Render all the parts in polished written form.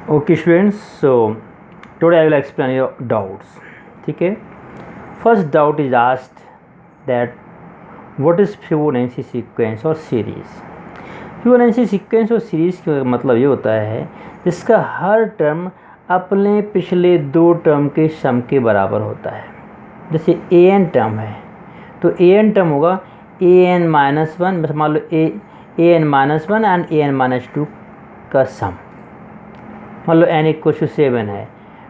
Okay students, so today I will explain your doubts. ठीक है, first doubt is asked that what is Fibonacci sequence और series. Fibonacci sequence और series का मतलब ये होता है जिसका हर टर्म अपने पिछले दो टर्म के सम के बराबर होता है. जैसे ए एन टर्म है तो ए एन टर्म होगा ए एन माइनस वन, मान लो A N minus one and A N minus two का सम. मान लो एन इक्व टू 7 है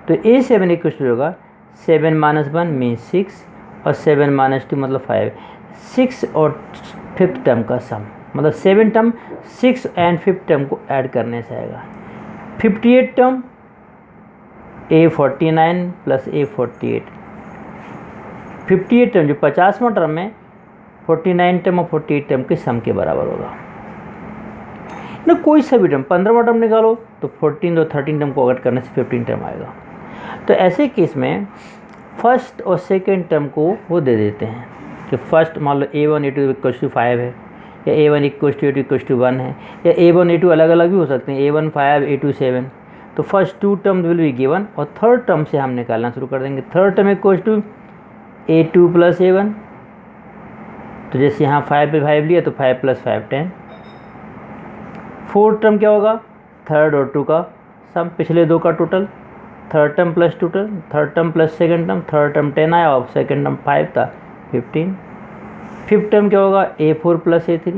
तो ए 7 इक्व टू होगा 7 माइनस वन मीन 6 और 7 माइनस टू मतलब 5. 6 और फिफ्थ टर्म का सम मतलब 7 टर्म 6 एंड फिफ्थ टर्म को ऐड करने से आएगा 58 term A49 plus A48. 58 term जो 50वां टर्म है 49 टर्म और 48 टर्म के सम के बराबर होगा ना. कोई सा भी टर्म 15वां टर्म निकालो तो 14 और 13 टर्म को ऐड करने से 15 टर्म आएगा. तो ऐसे केस में फर्स्ट और सेकंड टर्म को वो दे देते हैं कि फर्स्ट मान लो A1 A2 इक्वल टू 5 है या A1 equal to A2 equal to 1 है या A1 A2 अलग अलग भी हो सकते हैं A1 5 A2 7. तो first two term will be given और थर्ड टर्म से हम निकालना शुरू कर देंगे. Third term equal to A2 plus A1. तो जैसे यहाँ 5 पे 5 लिया तो 5 प्लस 5 10. फोर्थ टर्म क्या होगा थर्ड और टू का सम पिछले दो का total. Third term plus total third term plus second term. Third term 10 आया और सेकंड टर्म 5 था 15. फिफ्थ टर्म क्या होगा A4 प्लस A3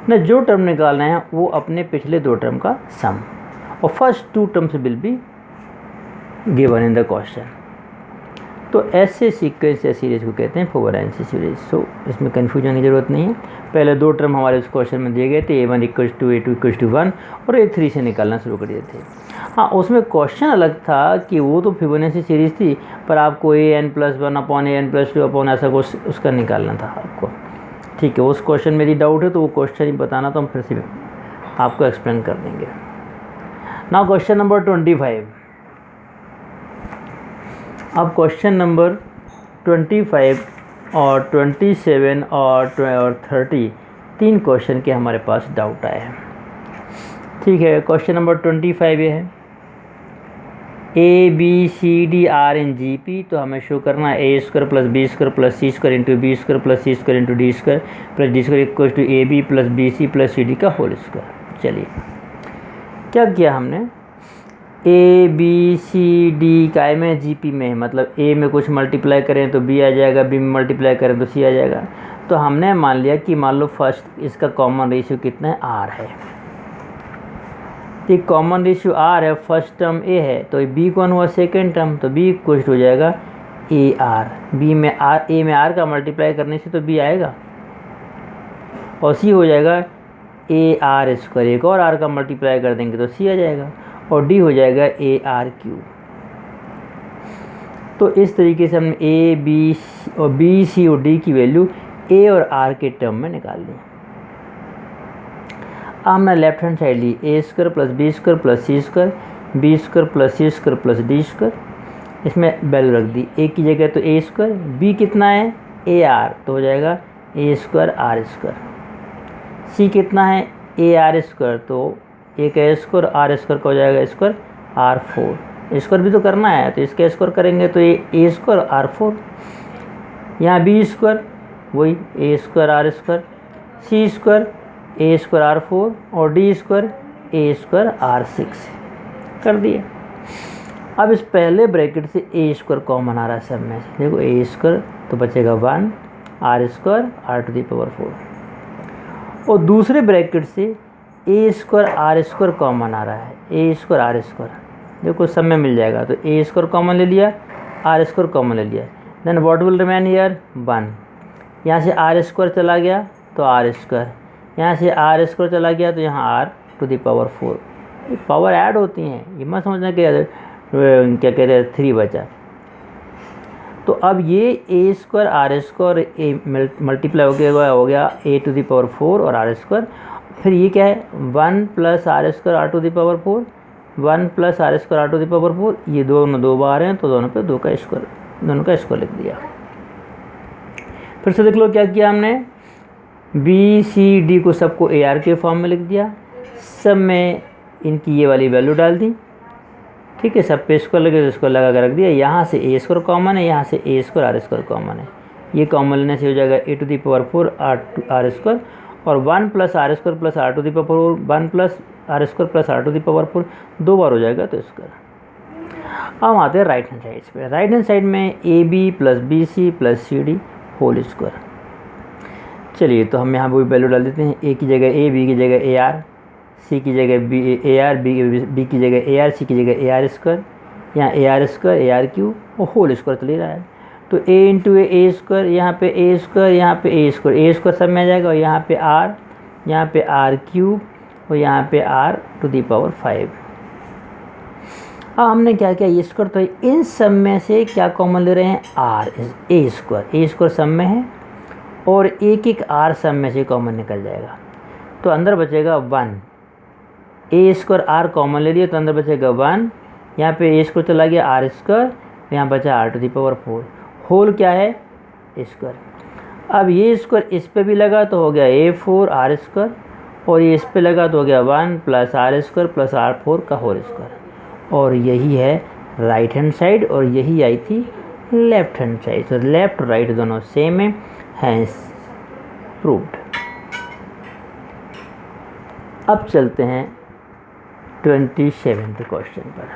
ना. जो टर्म निकालना है वो अपने पिछले दो टर्म का सम और first two terms will be given in the question. तो ऐसे सीक्वेंस या सीरीज को कहते हैं फिबोनाची सीरीज. सो इसमें कन्फ्यूजन की ज़रूरत नहीं है. पहले दो टर्म हमारे उस क्वेश्चन में दिए गए थे A1 equal to A2 equal to 1 और A3 से निकालना शुरू कर दिए थे. हाँ, उसमें क्वेश्चन अलग था कि वो तो फिबोनाची सीरीज थी पर आपको AN plus 1 upon AN plus 2 upon ऐसा कुछ उसका निकालना था आपको. ठीक है, उस क्वेश्चन में यदि डाउट है तो वो क्वेश्चन ही बताना तो हम फिर से आपको एक्सप्लेन कर देंगे. Now question number 25. अब क्वेश्चन नंबर 25 और 27 और 30 तीन क्वेश्चन के हमारे पास डाउट आए हैं. ठीक है, क्वेश्चन नंबर 25 ये है ABCDRNGP. तो हमें शो करना है A square plus B square plus C square into B square plus C square into D square plus D square equal to AB plus BC plus CD का whole square. चलिए क्या किया हमने ABCD काय में GP में है मतलब A में कुछ मल्टीप्लाई करें तो B आ जाएगा, B में मल्टीप्लाई करें तो C आ जाएगा. तो हमने मान लिया कि मान लो फर्स्ट इसका कॉमन रेशियो कितना है R है. एक कॉमन रेशियो R है, फर्स्ट टर्म A है तो B कौन हुआ सेकेंड टर्म तो B इक्वल हो जाएगा AR. B में R A में R का मल्टीप्लाई करने से तो B आएगा और C हो जाएगा AR स्क्वायर. एक और R का मल्टीप्लाई कर देंगे तो C आ जाएगा और D हो जाएगा AR क्यूब. तो इस तरीके से हमने A B और B C और D की वैल्यू A और R के टर्म में निकाल ली. अब हमने लेफ्ट हैंड साइड ली A square plus B square plus C square B square plus C square plus D square. इसमें वैल्यू रख दी A की जगह तो A स्क्वायर. B कितना है AR तो हो जाएगा A square R square. C कितना है AR स्क्वायर तो एक A स्क्वायर R स्क्वायर का हो जाएगा स्क्वायर R4. स्क्वायर भी तो करना है तो इसका स्क्वायर करेंगे तो ये A स्क्वायर R4. यहाँ B स्क्वायर वही A square R square. C square A square R4 और D square A square R6 कर दिए. अब इस पहले ब्रैकेट से A स्क्वायर कॉमन आ रहा है सब में से. देखो A स्क्वायर तो बचेगा 1 R square R to the power 4 और दूसरे ब्रैकेट से A square R square common आ रहा है. A स्क्वायर R स्क्वायर देखो सब में मिल जाएगा तो A स्क्वायर कॉमन ले लिया R स्क्वायर कॉमन ले लिया. Then what will remain here 1. यहाँ से R स्क्वायर चला गया तो R स्क्वायर. यहाँ से R स्क्वायर चला गया तो यहाँ R टू दी पावर 4. ये पावर ऐड होती हैं, ये मत समझना कि क्या कहते हैं 3 बचा. तो अब ये A square R square multiply हो गया A टू दी पावर 4 और R स्क्वायर. फिर ये क्या है 1 plus R square R to the power 4 1 plus R square R to the power 4. ये दोनों दो बार हैं तो दोनों पे दो का स्क्वायर दोनों का स्क्वायर लिख दिया. फिर से देख लो क्या किया हमने B C D को सबको AR के फॉर्म में लिख दिया. सब में इनकी ये वाली वैल्यू डाल दी, ठीक है। सब पे स्क्वायर लगे तो इसको लगा कर रख दिया। यहाँ से ए स्क्वायर कॉमन है, यहाँ से A square R square common है, ये कॉमन लेने से हो जाएगा A to the power 4 R square, और 1 plus R square plus R to the power 4, 1 plus R square plus R to the power 4 2 बार हो जाएगा तो स्क्वायर। अब हम आते हैं राइट हैंड साइड पे। राइट हैंड साइड में A B plus B C plus C D whole square. चलिए तो हम यहाँ वही वैल्यू डाल देते हैं, ए की जगह ए, बी की जगह ए आर, सी की जगह बी ए आर, बी की जगह ए आर, सी की जगह ए आर स्क्वायर, यहाँ A R square A R Q और होल स्क्वायर चल रहा है। तो ए इंटू ए स्क्वायर, यहाँ पे ए स्क्वायर, यहाँ पे ए स्क्वायर सब में आ जाएगा, और यहाँ पे आर क्यूब और यहाँ पे आर टू दी पावर 5। अब हमने क्या किया, ये स्क्वायर तो इन सब में से क्या कॉमन ले रहे हैं, आर ए स्क्वायर सब में है, और एक एक आर सब में से कॉमन निकल जाएगा। तो अंदर बचेगा 1, ए स्क्वायर आर कॉमन ले लिया तो अंदर बचेगा 1, यहाँ पे ए स्क्वायर चला गया आर स्क्वायर, यहाँ बचा R to the power 4, whole क्या है स्क्वायर। अब ये स्क्वायर इस पे भी लगा तो हो गया A4 आर स्क्वायर, और ये इस पे लगा तो हो गया 1 plus R square plus R 4 का होल स्क्वायर। और यही है राइट हैंड साइड, और यही आई थी लेफ्ट हैंड साइड। तो लेफ्ट राइट दोनों सेम है, हैंस प्रूव्ड। अब चलते हैं 27th क्वेश्चन पर।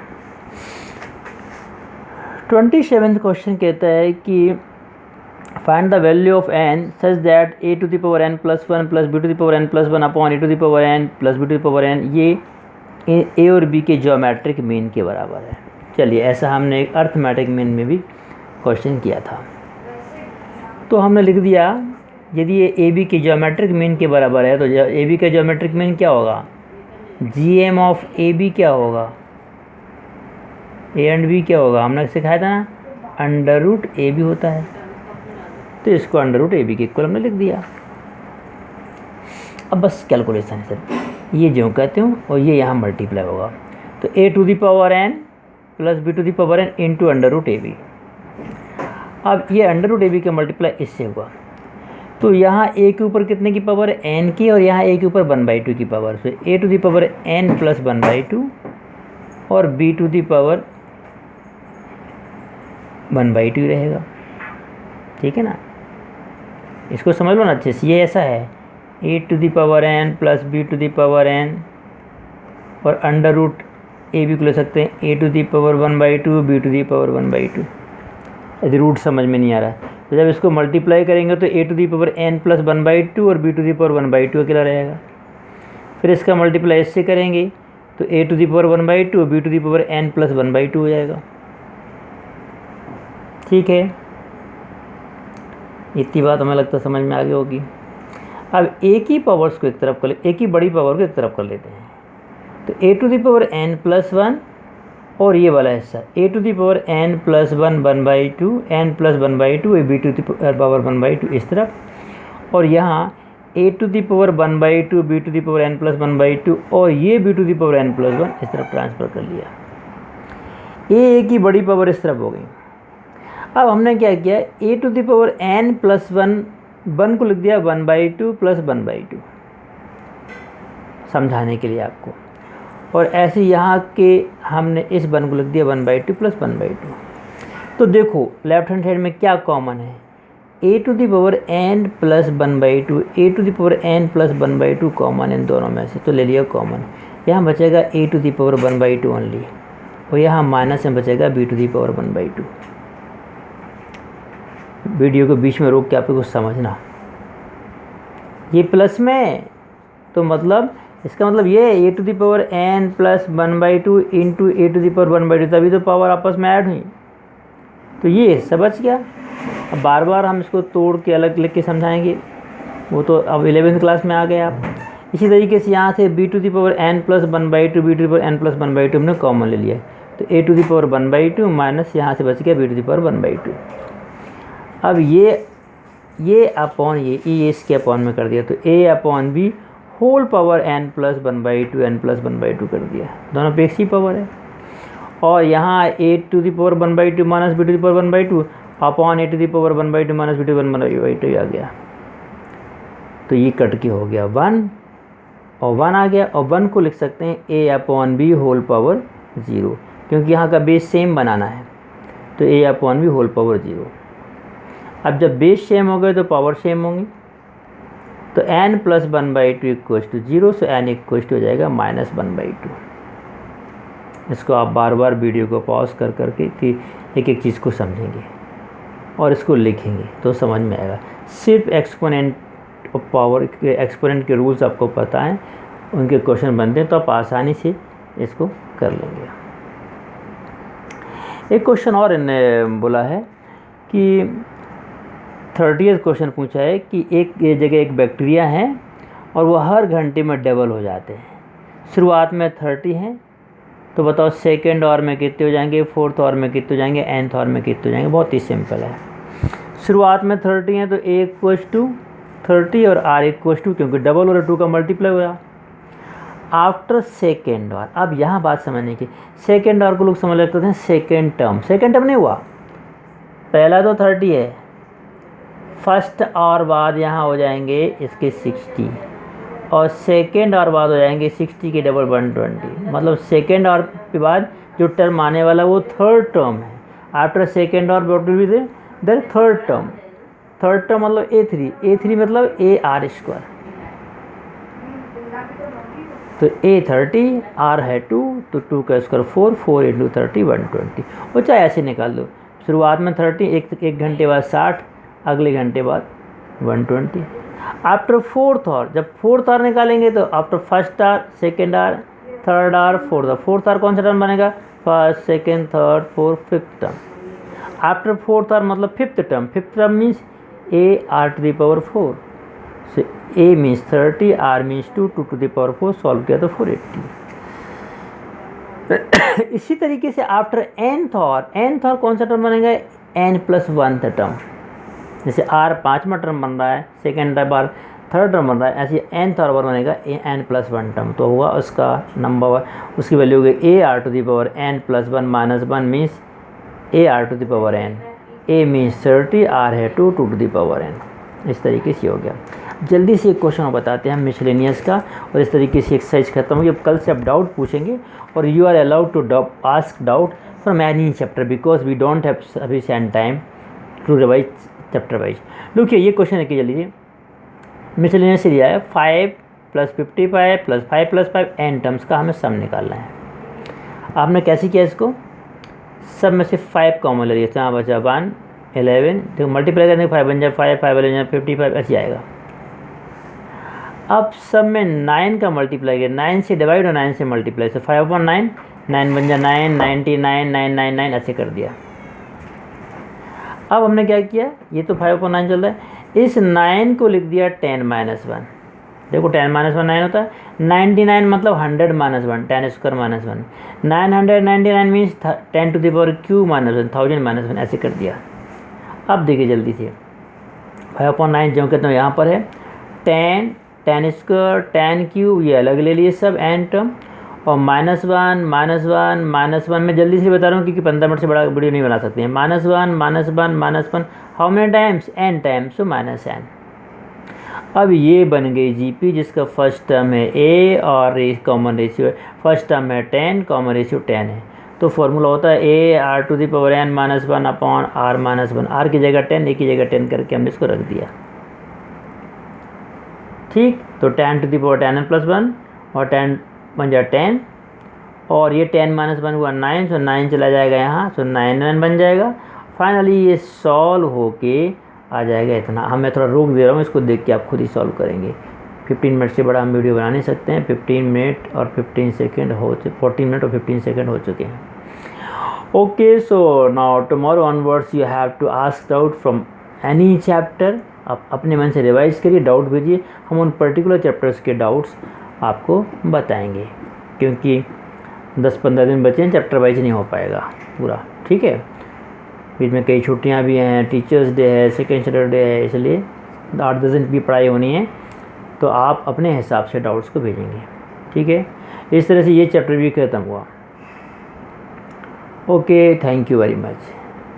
27th क्वेश्चन कहता है कि find the value of n such that a to the power n plus 1 प्लस b to the power n plus 1 upon a to the power n plus b to the power n ये a और b के geometric mean के बराबर है। चलिए ऐसा हमने एक अर्थमेटिक मीन में भी क्वेश्चन किया था। तो हमने लिख दिया यदि ये ए बी के ज्योमेट्रिक मीन के बराबर है तो ए बी का ज्योमेट्रिक मीन क्या होगा, G M of A B क्या होगा, ए एंड बी क्या होगा, हमने सिखाया था ना, अंडर रूट ए बी होता है। तो इसको अंडर रूट ए बी के इक्वल हमने लिख दिया। अब बस कैलकुलेशन है सर, ये जो कहते हूँ और ये यहाँ मल्टीप्लाई होगा। तो A to the power N plus B to the power N into under root A B. अब ये अंडर रूट ए बी का मल्टीप्लाई इससे हुआ, तो यहाँ ए के ऊपर कितने की पावर है, एन की, और यहाँ ए के ऊपर 1/2 की पावर। तो A to the power N plus 1/2 और बी टू दी पावर 1/2 रहेगा, ठीक है ना। इसको समझ लो ना अच्छे से, ये ऐसा है A to the power N plus B to the power N और अंडर रूट ए बी को ले सकते हैं A to the power 1/2 B to the power 1/2। यदि रूट समझ में नहीं आ रहा है तो जब इसको मल्टीप्लाई करेंगे तो A to the power N plus 1/2 और बी टू दी पावर 1/2 अकेला रहेगा। फिर इसका मल्टीप्लाई इससे करेंगे तो A to the power 1/2 B to the power N plus 1/2 हो जाएगा, ठीक है। इतनी बात हमें लगता है समझ में आ गई होगी। अब एक ही पावर्स को एक तरफ कर ले, एक ही बड़ी पावर को एक तरफ कर लेते हैं। तो A to the power N plus 1 और ये वाला हिस्सा A to the power N plus 1 1/2 N plus 1/2 B to the power 1/2 इस तरफ, और यहाँ A to the power 1/2 B to the power N plus 1/2 और ये B to the power N plus 1 इस तरफ ट्रांसफ़र कर लिया। ये एक ही बड़ी पावर इस तरफ हो गई। अब हमने क्या किया, A to the power N plus 1 को लिख दिया 1/2 प्लस 1/2 समझाने के लिए आपको, और ऐसे यहाँ के हमने इस 1 को लिख दिया 1/2 प्लस 1/2। तो देखो लेफ्ट हैंड साइड में क्या कॉमन है, A to the power N plus 1/2 A to the power N plus 1/2 common इन दोनों में से, तो ले लिया कॉमन। यहाँ बचेगा A to the power 1/2 only, और यहाँ माइनस में बचेगा B to the power 1/2। Video को बीच में रोक के आपको कुछ समझना, ये प्लस में तो मतलब इसका मतलब ये A to the power N plus 1/2 into A to the power 1/2, तभी तो पावर आपस में ऐड हुई। तो ये समझ गया। अब बार बार हम इसको तोड़ के अलग लिख के समझाएंगे, वो तो अब 11th क्लास में आ गए आप। इसी तरीके से यहाँ से B to the power N plus 1/2 B to the power N plus 1/2 हमने कॉमन ले लिया, तो A to the power 1/2 minus यहाँ से बच गया बी टू दी पावर 1/2। अब ये अपॉन ये इसके अपॉन में कर दिया, तो A upon B whole power N plus 1/2 N plus 1/2 कर दिया, दोनों पे एक सी पावर है। और यहाँ A to the power 1/2 minus B to the power 1/2 upon A to the power 1/2 minus B to the power 1/2 आ गया। तो ये कट के हो गया 1 और 1 आ गया, और 1 को लिख सकते हैं a/b होल पावर 0, क्योंकि यहाँ का बेस सेम बनाना है, तो a/b होल पावर 0। अब जब बेस सेम हो गए तो पावर सेम होंगी, तो n plus 1/2 equals to 0, so n equals to हो जाएगा -1/2। इसको आप बार बार वीडियो को पॉज कर करके कि एक एक चीज़ को समझेंगे और इसको लिखेंगे तो समझ में आएगा। सिर्फ एक्सपोनेंट ऑफ पावर के एक्सपोनेंट के रूल्स आपको पता हैं, उनके क्वेश्चन बनते हैं तो आप आसानी से इसको कर लेंगे। एक क्वेश्चन और इन्होंने बोला है कि 30th क्वेश्चन पूछा है कि एक जगह एक बैक्टीरिया है और वो हर घंटे में डबल हो जाते हैं। शुरुआत में 30 हैं, तो बताओ सेकेंड आवर में कितने हो जाएंगे, फोर्थ आवर में कितने हो जाएंगे, nth आवर में कितने हो जाएंगे। बहुत ही सिंपल है। शुरुआत में 30 हैं तो a इक्वल्स टू 30 और r इक्वल्स टू, क्योंकि डबल और 2 का मल्टीप्लाई हुआ। आफ्टर सेकेंड आवर, अब यहाँ बात समझने की, सेकेंड आवर को लोग समझ लेते हैं सेकेंड टर्म। सेकेंड टर्म नहीं हुआ, पहला तो 30 है, फर्स्ट आवर बाद यहाँ हो जाएंगे इसके 60, और सेकेंड आवर बाद हो जाएंगे 60 के डबल 120। मतलब सेकेंड आवर के बाद जो टर्म आने वाला वो थर्ड टर्म है। After second hour what will be there third term. Third term मतलब a3 मतलब ar²। तो a30, r है 2, तो 2 का स्क्वायर 4, 4 × 30 120। वो चाहे ऐसे निकाल दो, शुरुआत में 30, एक घंटे बाद 60, अगले घंटे बाद 120। आफ्टर फोर्थ आवर, जब फोर्थ आवर निकालेंगे तो after first hour, second hour, third hour, fourth hour. Fourth hour कौन सा टर्म बनेगा, first, second, third, fourth, fifth term. After fourth hour मतलब fifth term. Fifth term means ar⁴। So a means 30, r means 2, 2⁴ solve किया तो 480। इसी तरीके से after nth our कौन सा टर्म बनेगा, n+1th टर्म। जैसे r 5वां टर्म बन रहा है, सेकेंड बार थर्ड टर्म बन रहा है, ऐसे nth आवर बनेगा n+1 टर्म। तो होगा उसका नंबर, उसकी वैल्यू होगी ar⁴n+1 -1 means ar⁴n। a means 30, r है 2, 2⁴n। इस तरीके से हो गया। जल्दी से एक क्वेश्चन बताते हैं हम मिसलेनियस का, और इस तरीके से एक्सरसाइज खत्म होगी। अब कल से आप डाउट पूछेंगे, और you are allowed to ask doubt from any chapter because we don't have sufficient time to revise chapter wise. देखिए ये क्वेश्चन है कि जल्दी से मिसलेनियस से दिया है 5 + 55 + 5 + 5 n टर्म्स का हमें सम निकालना है। आपने कैसे किया इसको, सब में से 5 कॉमन ले लिया, यहाँ बचा 1 11, तो मल्टीप्लाई करने 5 बन जाए 5, 5 बन जाए 55, ऐसे आएगा। अब सब में 9 का मल्टीप्लाई किया, 9 से डिवाइड और 9 से मल्टीप्लाई, तो 5/9, 9 बन जाए 9, 99, 999 ऐसे कर दिया। अब हमने क्या किया, ये तो 5/9 चल रहा है, इस 9 को लिख दिया 10-1। देखो 10-1 9 होता है, 99 मतलब 100 - 1, 10² - 1, 999 मीन्स 10⁻³ -1, 1000 -1, ऐसे कर दिया। अब देखिए जल्दी से 5/9 जो कहते हैं यहाँ पर है 10, 10², 10³ ये अलग ले लिए सब n टर्म, और -1 में जल्दी से बता रहा हूँ क्योंकि 15 मिनट से बड़ा वीडियो नहीं बना सकते हैं। -1 how many times, n times, so -n। अब ये बन गई जीपी जिसका फर्स्ट टर्म है a और कॉमन रेशियो है, फर्स्ट टर्म है 10, कॉमन रेशियो 10 है। तो फॉर्मूला होता है ar⁴n - 1/r-1, r की जगह 10, a की जगह 10 करके हमने इसको रख दिया। ठीक, तो 10⁻10n + 1 और 10 बन जाए 10, और ये 10 - 1 हुआ 9, सो 9 चला जाएगा यहाँ, सो 9 बन जाएगा। फाइनली ये सॉल्व होके आ जाएगा इतना। हम मैं थोड़ा रोक दे रहा हूँ, इसको देख के आप खुद ही सॉल्व करेंगे। 15 मिनट से बड़ा हम वीडियो बना नहीं सकते हैं। 15 मिनट और 15 सेकेंड हो 14 मिनट और 15 सेकेंड हो चुके हैं। Okay, so now tomorrow onwards you have to ask doubt from any chapter. आप अपने मन से रिवाइज करिए, डाउट भेजिए, हम उन पर्टिकुलर चैप्टर्स के डाउट्स आपको बताएंगे, क्योंकि 10-15 दिन बचे हैं, चैप्टर वाइज नहीं हो पाएगा पूरा। ठीक है, बीच में कई छुट्टियां भी हैं, टीचर्स डे है, सेकेंड सैटरडे है, इसलिए 8-10 दिन की पढ़ाई होनी है, तो आप अपने हिसाब से डाउट्स को भेजेंगे। ठीक है, इस तरह से ये चैप्टर भी ख़त्म हुआ। Okay, thank you very much.